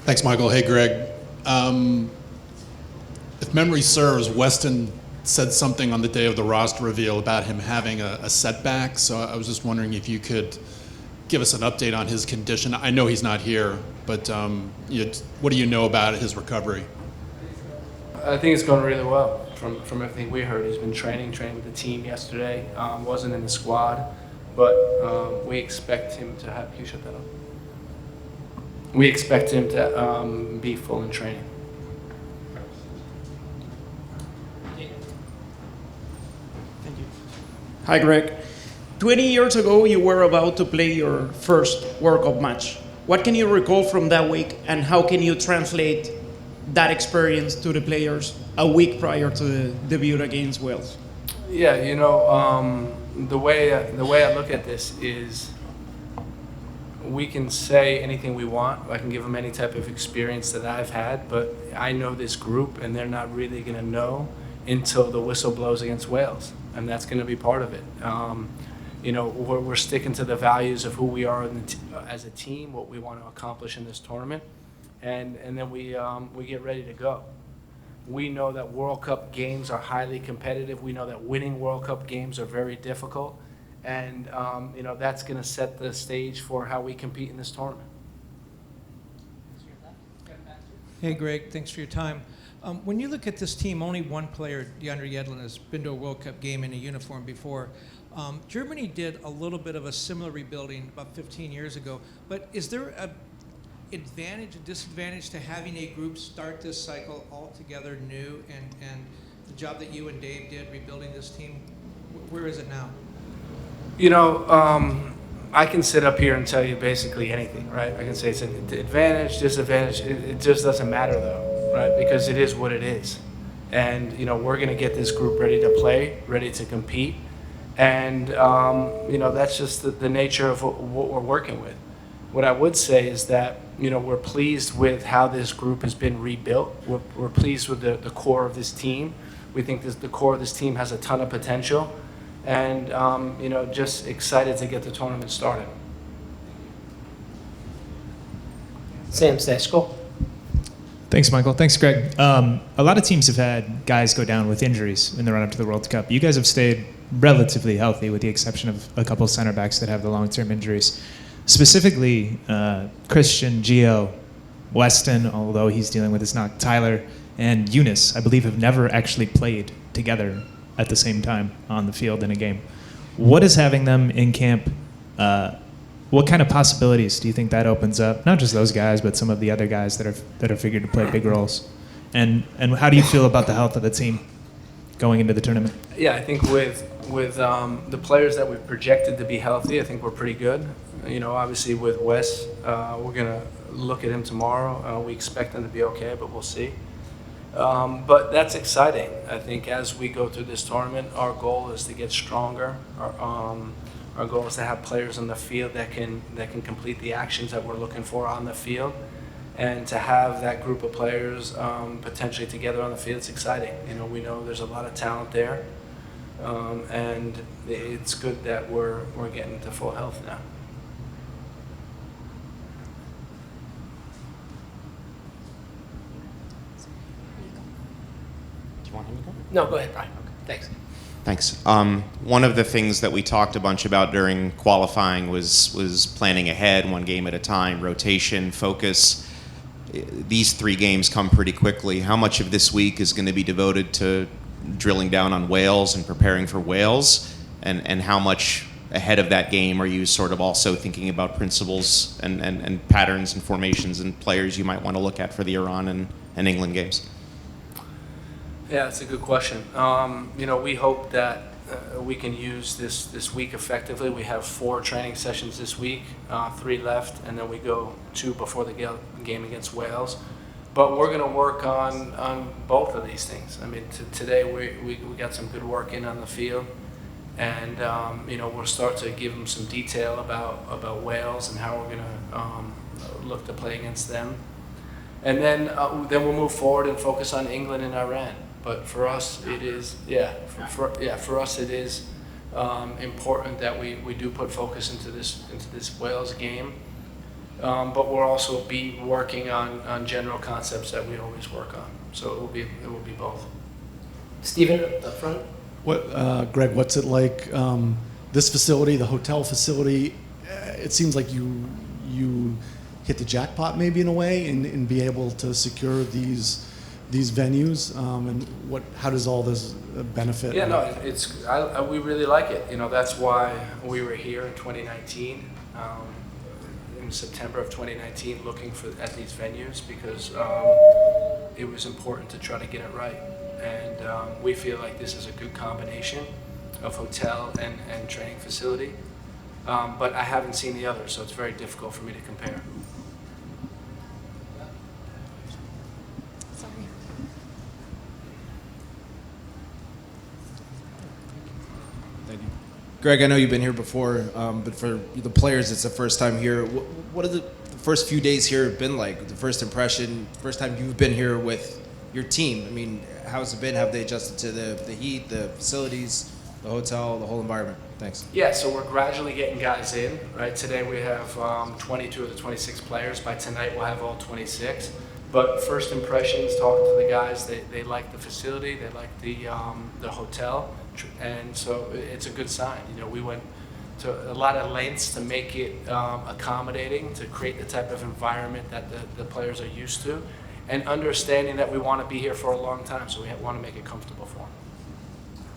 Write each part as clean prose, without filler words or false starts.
Thanks, Michael. Hey, Greg. If memory serves, Weston said something on the day of the roster reveal about him having a setback. So I was just wondering if you could give us an update on his condition. I know he's not here, but what do you know about his recovery? I think it's going really well. From everything we heard, he's been training with the team yesterday. Wasn't in the squad, but we expect him to have. Can you shut that up? We expect him to be full in training. Hi, Greg. 20 years ago, you were about to play your first World Cup match. What can you recall from that week, and how can you translate that experience to the players a week prior to the debut against Wales? Yeah, the way I look at this is we can say anything we want. I can give them any type of experience that I've had, but I know this group, and they're not really going to know until the whistle blows against Wales, and that's going to be part of it. We're sticking to the values of who we are as a team, what we want to accomplish in this tournament, and then we get ready to go. We know that World Cup games are highly competitive. We know that winning World Cup games are very difficult, and that's going to set the stage for how we compete in this tournament. Hey, Greg, thanks for your time. When you look at this team, only one player, DeAndre Yedlin, has been to a World Cup game in a uniform before. Germany did a little bit of a similar rebuilding about 15 years ago, but is there an advantage, a disadvantage to having a group start this cycle all together new, and the job that you and Dave did rebuilding this team, where is it now? I can sit up here and tell you basically anything, right? I can say it's an advantage, disadvantage. It just doesn't matter though, right? Because it is what it is. And, we're going to get this group ready to play, ready to compete. And, that's just the nature of what we're working with. What I would say is that, we're pleased with how this group has been rebuilt. We're pleased with the core of this team. We think the core of this team has a ton of potential. And, just excited to get the tournament started. Sam Seshko. Thanks, Michael. Thanks, Greg. A lot of teams have had guys go down with injuries in the run-up to the World Cup. You guys have stayed relatively healthy, with the exception of a couple of center backs that have the long-term injuries. Specifically, Christian, Gio, Weston, although he's dealing with his knock, Tyler, and Eunice, I believe, have never actually played together at the same time on the field in a game. What is having them in camp? What kind of possibilities do you think that opens up? Not just those guys, but some of the other guys that are figured to play big roles. And how do you feel about the health of the team going into the tournament? Yeah, I think with the players that we've projected to be healthy, I think we're pretty good. Obviously with Wes, we're gonna look at him tomorrow. We expect him to be okay, but we'll see. But that's exciting. I think as we go through this tournament, our goal is to get stronger. Our goal is to have players on the field that can complete the actions that we're looking for on the field, and to have that group of players potentially together on the field. It's exciting. We know there's a lot of talent there, and it's good that we're getting to full health now. No, go ahead, Brian. Okay. Thanks. One of the things that we talked a bunch about during qualifying was planning ahead, one game at a time, rotation, focus. These 3 games come pretty quickly. How much of this week is going to be devoted to drilling down on Wales and preparing for Wales? And how much ahead of that game are you sort of also thinking about principles and patterns and formations and players you might want to look at for the Iran and England games? Yeah, that's a good question. We hope that we can use this week effectively. We have 4 training sessions this week, 3 left, and then we go 2 before the game against Wales. But we're going to work on both of these things. I mean, today we got some good work in on the field, and we'll start to give them some detail about Wales and how we're going to look to play against them. And then we'll move forward and focus on England and Iran. But for us, it is for us it is important that we do put focus into this Wales game, but we'll also be working on general concepts that we always work on. So it will be both. Stephen, up front. Greg, what's it like? This facility, the hotel facility, it seems like you hit the jackpot maybe in a way, and be able to secure these venues. And how does all this benefit? Yeah, no, we really like it. You know, that's why we were here in 2019, in September of 2019, looking at these venues, because it was important to try to get it right. And we feel like this is a good combination of hotel and training facility. But I haven't seen the others, so it's very difficult for me to compare. Greg, I know you've been here before, but for the players, it's the first time here. What have the first few days here been like? The first impression, first time you've been here with your team. I mean, how's it been? Have they adjusted to the heat, the facilities, the hotel, the whole environment? Thanks. Yeah, so we're gradually getting guys in, right? Today we have 22 of the 26 players. By tonight we'll have all 26. But first impressions, talking to the guys, they like the facility, they like the hotel, and so it's a good sign. You know, we went to a lot of lengths to make it accommodating, to create the type of environment that the players are used to, and understanding that we want to be here for a long time, so we want to make it comfortable for them.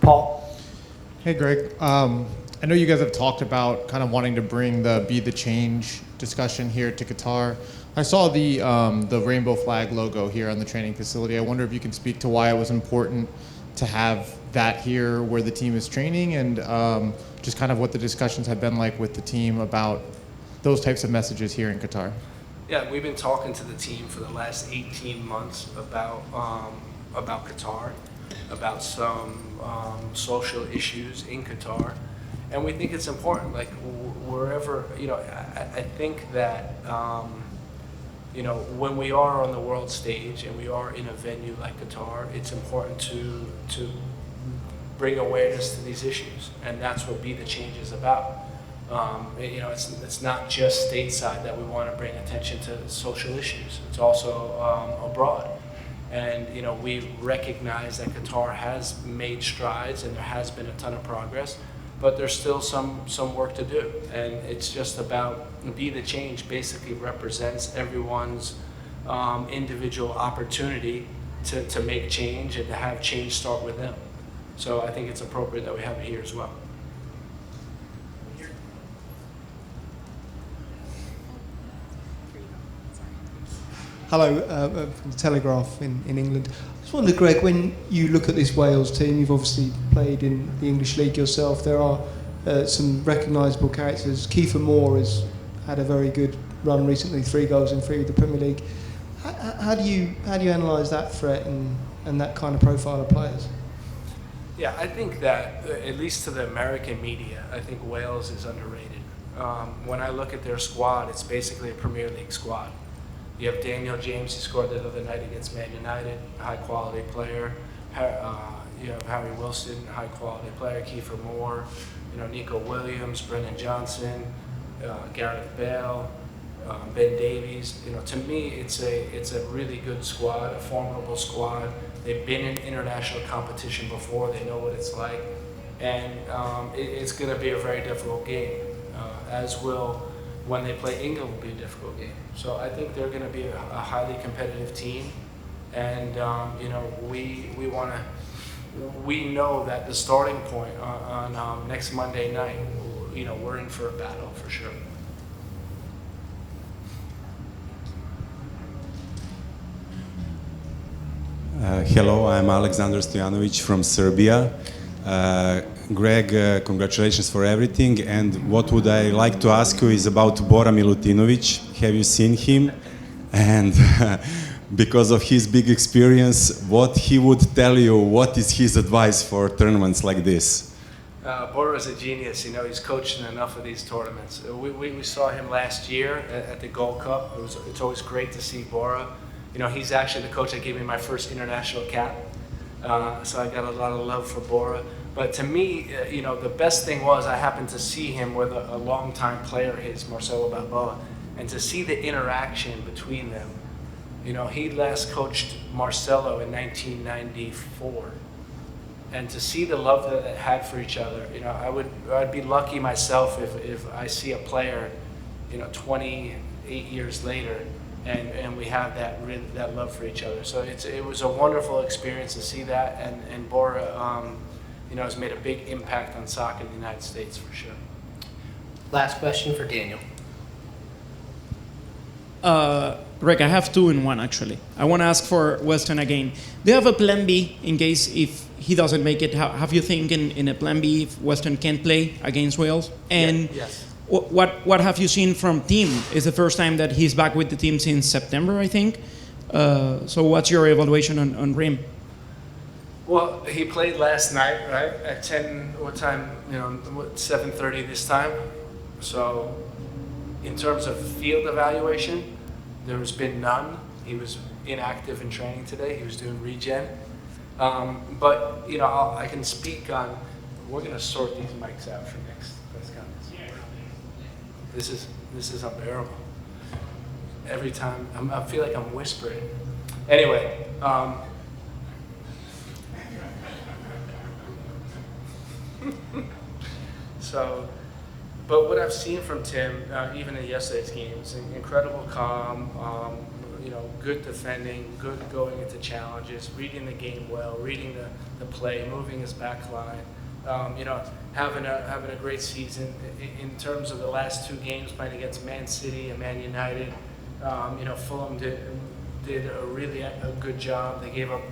Paul. Hey, Greg. I know you guys have talked about kind of wanting to bring the Be the Change discussion here to Qatar. I saw the rainbow flag logo here on the training facility. I wonder if you can speak to why it was important to have that here where the team is training, and just kind of what the discussions have been like with the team about those types of messages here in Qatar. Yeah, we've been talking to the team for the last 18 months about Qatar, about some social issues in Qatar, and we think it's important. Like wherever, you know, I think that you know, when we are on the world stage and we are in a venue like Qatar, it's important to bring awareness to these issues, and that's what Be the Change is about. You know, it's not just stateside that we want to bring attention to social issues. It's also abroad. And you know, we recognize that Qatar has made strides and there has been a ton of progress, but there's still some work to do. And it's just about Be the Change basically represents everyone's individual opportunity to make change and to have change start with them. So I think it's appropriate that we have it here as well. Hello, from the Telegraph in England. I just wonder, Greg, when you look at this Wales team, you've obviously played in the English League yourself. There are some recognisable characters. Kiefer Moore has had a very good run recently, 3 goals in 3 with the Premier League. How do you analyse that threat and that kind of profile of players? Yeah, I think that, at least to the American media, I think Wales is underrated. When I look at their squad, it's basically a Premier League squad. You have Daniel James, who scored the other night against Man United, high quality player. You have Harry Wilson, high quality player. Kiefer Moore, you know, Nico Williams, Brendan Johnson, Gareth Bale, Ben Davies. You know, to me, it's a really good squad, a formidable squad. They've been in international competition before. They know what it's like, and it's going to be a very difficult game, as will when they play England will be a difficult game. So I think they're going to be a highly competitive team, and you know, we know that the starting point on next Monday night, you know, we're in for a battle for sure. Hello, I'm Alexander Stojanovic from Serbia. Greg, congratulations for everything. And what would I like to ask you is about Bora Milutinovic. Have you seen him? And because of his big experience, what he would tell you, what is his advice for tournaments like this? Bora is a genius. You know, he's coached in enough of these tournaments. We saw him last year at the Gold Cup. It's always great to see Bora. You know, he's actually the coach that gave me my first international cap. So I got a lot of love for Bora. But to me, you know, the best thing was I happened to see him with a longtime player of his, Marcelo Balboa. and to see the interaction between them. You know, he last coached Marcelo in 1994, and to see the love that they had for each other, you know, I'd be lucky myself if I see a player, you know, 28 years later, and we have that love for each other. So it was a wonderful experience to see that, and Bora, you know, has made a big impact on soccer in the United States for sure. Last question for Daniel. Greg, I have two in one actually. I want to ask for Weston again. Do you have a plan B in case if he doesn't make it? Have you think in a plan B if Weston can't play against Wales? And Yes. what have you seen from Tim? It's the first time that he's back with the team since September, I think. So what's your evaluation on Ream? Well, he played last night, right? At 10, what time? You know, 7:30 this time. So, in terms of field evaluation, there's been none. He was inactive in training today. He was doing regen. But, you know, I can speak on, we're going to sort these mics out for next press conference. This is unbearable. Every time, I feel like I'm whispering. Anyway, so, but what I've seen from Tim, even in yesterday's game, is an incredible calm, you know, good defending, good going into challenges, reading the game well, reading the play, moving his back line, you know, having a great season. In terms of the last two games, playing against Man City and Man United, you know, Fulham did a really good job. They gave up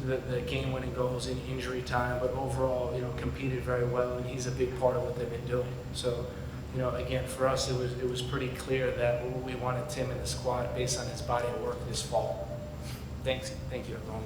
the game-winning goals in injury time, but overall, you know, competed very well, and he's a big part of what they've been doing. So, you know, again, for us, it was pretty clear that we wanted Tim in the squad based on his body of work this fall. Thank you, everyone.